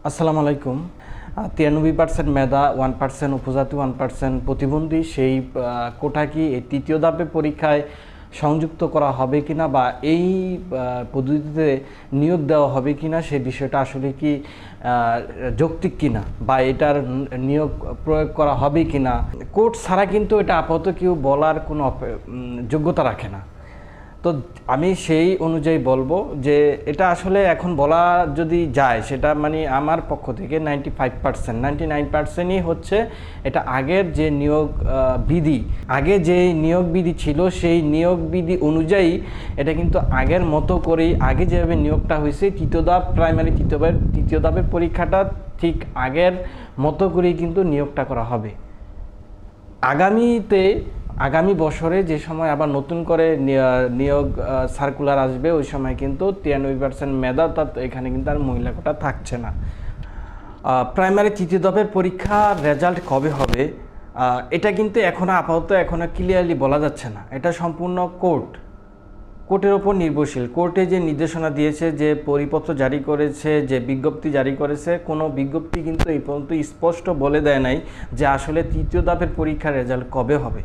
আসসালামু আলাইকুম। 93% মেধা, 1% উপজাতি, 1% প্রতিবন্ধী সেই কোটা কি এই তৃতীয় ধাপের পরীক্ষায় সংযুক্ত করা হবে কিনা বা এই পদ্ধতিতে নিয়োগ দেওয়া হবে কিনা সেই বিষয়টা আসলে কি যৌক্তিক কিনা বা এটার নিয়োগ প্রয়োগ করা হবে কিনা, কোর্ট ছাড়া কিন্তু এটা আপাতত কেউ বলার কোনো যোগ্যতা রাখে না। তো আমি সেই অনুযায়ী বলবো যে এটা আসলে এখন বলা যদি যায় সেটা মানে আমার পক্ষ থেকে 99%ই হচ্ছে এটা আগের যে নিয়োগ বিধি, আগে যে নিয়োগ বিধি ছিল সেই নিয়োগ বিধি অনুযায়ী এটা কিন্তু আগের মতো করেই আগে যেভাবে নিয়োগটা হয়েছে তৃতীয় ধাপ প্রাইমারি তৃতীয় ধাপের পরীক্ষাটা ঠিক আগের মতো করেই কিন্তু নিয়োগটা করা হবে। আগামী বছরে যে সময় আবার নতুন করে নিয়োগ সার্কুলার আসবে ওই সময় কিন্তু 93% মেধা, অর্থাৎ এখানে কিন্তু আর মহিলা কোটা থাকছে না। প্রাইমারি তৃতীয় ধাপের পরীক্ষার রেজাল্ট কবে হবে এটা কিন্তু আপাতত ক্লিয়ারলি বলা যাচ্ছে না। এটা সম্পূর্ণ কোর্টের ওপর নির্ভরশীল। কোর্টে যে নির্দেশনা দিয়েছে, যে পরিপত্র জারি করেছে, যে বিজ্ঞপ্তি জারি করেছে, কোনো বিজ্ঞপ্তি কিন্তু এই পর্যন্ত স্পষ্ট বলে দেয় নাই যে আসলে তৃতীয় ধাপের পরীক্ষার রেজাল্ট কবে হবে।